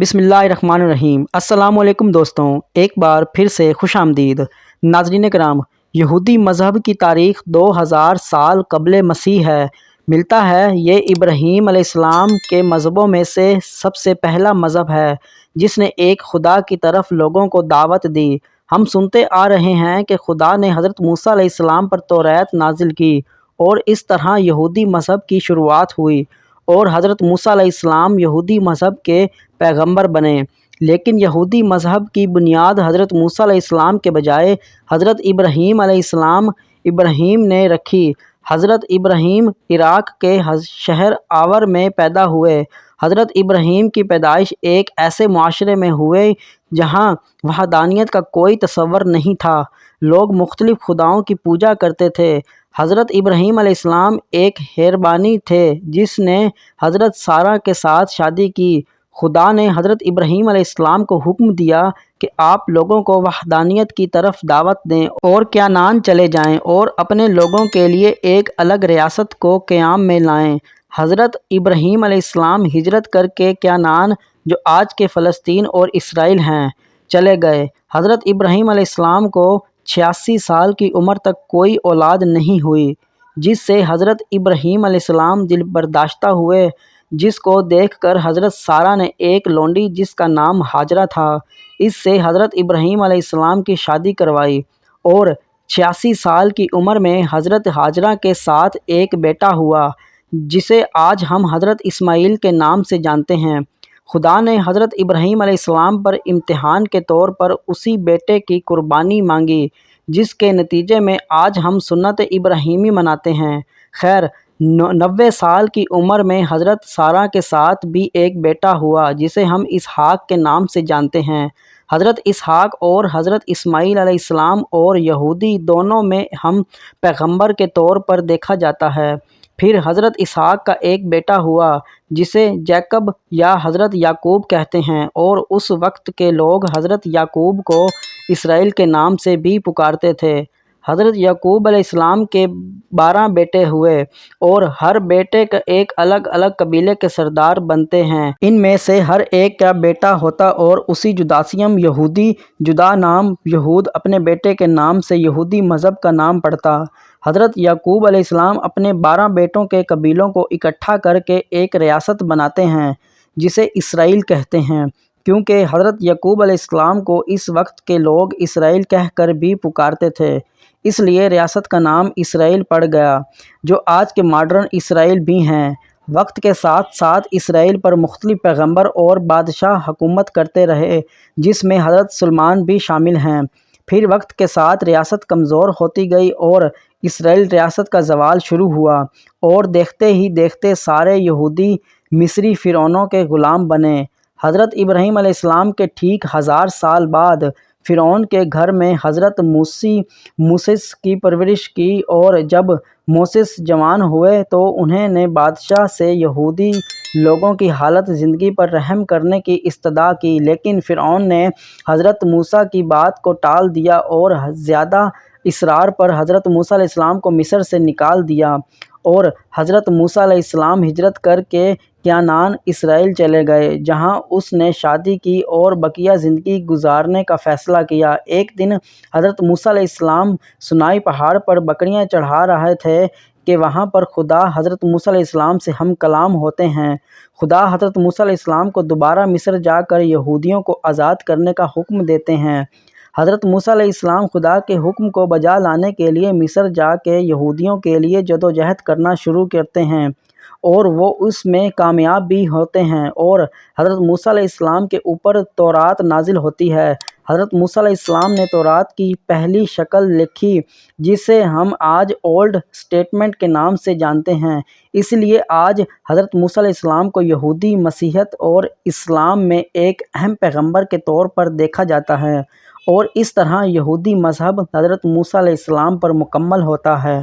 बिस्मिल्लाहिर्रहमानिर्रहीम। अस्सलामुअलैकुम दोस्तों, एक बार फिर से खुश आमदीद। नाज़रीन कराम, यहूदी मज़हब की तारीख़ 2000 साल क़ब्ल मसीह है। मिलता है ये इब्राहीम अलैहिस्सलाम के मज़हबों में से सबसे पहला मज़हब है जिसने एक खुदा की तरफ लोगों को दावत दी। हम सुनते आ रहे हैं कि खुदा ने हज़रत मूसा अलैहिस्सलाम पर तौरात नाजिल की और इस तरह यहूदी मज़हब की शुरुआत हुई और हज़रत मूसा अलैहिस्सलाम यहूदी मज़हब के पैगंबर बने। लेकिन यहूदी मज़हब की बुनियाद हज़रत मूसा अलैहिस्सलाम के बजाय हज़रत इब्राहीम अलैहिस्सलाम इब्राहीम ने रखी। हज़रत इब्राहीम इराक़ के शहर आवर में पैदा हुए। हज़रत इब्राहीम की पैदाइश एक ऐसे मुआशरे में हुए जहाँ वहदानियत का कोई तसव्वुर नहीं था। लोग मुख्तलिफ़ खुदाओं की पूजा करते थे। हज़रत इब्राहीम अलैहिस्सलाम एक हेरबानी थे जिसने हज़रत सारा के साथ शादी की। खुदा ने हज़रत इब्राहीम अलैहिस्सलाम को हुक्म दिया कि आप लोगों को वहदानियत की तरफ दावत दें और क्यानान चले जाएं और अपने लोगों के लिए एक अलग रियासत को क़याम में लाएं। हज़रत इब्राहीम अलैहिस्सलाम हिजरत करके क्यानान, जो आज के फ़लस्तीन और इसराइल हैं, चले गए। हज़रत इब्राहीम अलैहिस्सलाम को 86 साल की उम्र तक कोई औलाद नहीं हुई, जिससे हज़रत इब्राहीम अलैहिस्सलाम दिलबर्दाश्ता हुए, जिसको देखकर हज़रत सारा ने एक लोंडी जिसका नाम हाजरा था, इससे हज़रत इब्राहीम अलैहिस्सलाम की शादी करवाई और 86 साल की उम्र में हज़रत हाजरा के साथ एक बेटा हुआ जिसे आज हम हज़रत इस्माईल के नाम से जानते हैं। खुदा ने हज़रत इब्राहीम अलैहिस्सलाम पर इम्तिहान के तौर पर उसी बेटे की कुर्बानी मांगी, जिसके नतीजे में आज हम सुन्नत इब्राहीमी मनाते हैं। खैर, 90 साल की उम्र में हज़रत सारा के साथ भी एक बेटा हुआ जिसे हम इसहाक के नाम से जानते हैं। हज़रत इसहाक और हज़रत इस्माईल अलैहिस्सलाम और यहूदी दोनों में हम पैगंबर के तौर पर देखा जाता है। फिर हज़रत इसहाक का एक बेटा हुआ जिसे जैकब या हज़रत याकूब कहते हैं और उस वक्त के लोग हज़रत याकूब को इसराइल के नाम से भी पुकारते थे। हज़रत याकूब अलैहिस्सलाम के 12 बेटे हुए और हर बेटे का एक अलग अलग कबीले के सरदार बनते हैं। इनमें से हर एक का बेटा होता और उसी जुदासियम यहूदी जुदा नाम यहूद अपने बेटे के नाम से यहूदी मज़हब का नाम पड़ता। हज़रत याकूब अलैहिस्सलाम अपने 12 बेटों के कबीलों को इकट्ठा करके एक रियासत बनाते हैं जिसे इसराइल कहते हैं, क्योंकि हज़रत याकूब अलैहिस्सलाम को इस वक्त के लोग इसराइल कहकर भी पुकारते थे, इसलिए रियासत का नाम इसराइल पड़ गया, जो आज के मॉडर्न इसराइल भी हैं। वक्त के साथ साथ इसराइल पर मुख्तलिफ पैगंबर और बादशाह हुकूमत करते रहे, जिसमें हज़रत सुलेमान भी शामिल हैं। फिर वक्त के साथ रियासत कमज़ोर होती गई और इसराइल रियासत का ज़वाल शुरू हुआ और देखते ही देखते सारे यहूदी मिस्री फ़िरौनों के ग़ुलाम बने। हज़रत इब्राहीम अलैहिस्सलाम के ठीक 1000 साल बाद फ़िरौन के घर में हज़रत मूसेस की परवरिश की और जब मूसेस जवान हुए तो उन्होंने बादशाह से यहूदी लोगों की हालत ज़िंदगी पर रहम करने की इस्तदा की, लेकिन फ़िरौन ने हज़रत मूसा की बात को टाल दिया और ज़्यादा इसरार पर हज़रत मूसा अलैहिस्सलाम को मिस्र से निकाल दिया और हज़रत मूसा अलैहिस्सलाम हिजरत करके क्यानान इसराइल चले गए, जहां उसने शादी की और बकिया ज़िंदगी गुजारने का फ़ैसला किया। एक दिन हज़रत मूसा अलैहिस्सलाम सुनाई पहाड़ पर बकरियां चढ़ा रहे थे कि वहां पर खुदा हज़रत मूसा अलैहिस्सलाम से हम कलाम होते हैं। खुदा हज़रत मूसा अलैहिस्सलाम को दोबारा मिस्र जाकर यहूदियों को आज़ाद करने का हुक्म देते हैं। हज़रत मूसा अलैहिस्सलाम खुदा के हुक्म को बजा लाने के लिए मिस्र जाके यहूदियों के लिए जदोजहद करना शुरू करते हैं और वो उसमें कामयाब भी होते हैं और हज़रत मूसा अलैहिस्सलाम के ऊपर तौरात नाजिल होती है। हज़रत मूसा अलैहिस्सलाम ने तौरात की पहली शक्ल लिखी जिसे हम आज ओल्ड स्टेटमेंट के नाम से जानते हैं। इसलिए आज हज़रत मूसा अलैहिस्सलाम को यहूदी मसीहत और इस्लाम में एक अहम पैगंबर के तौर पर देखा जाता है और इस तरह यहूदी मज़हब हज़रत मूसा अलैहिस्सलाम पर मुकम्मल होता है।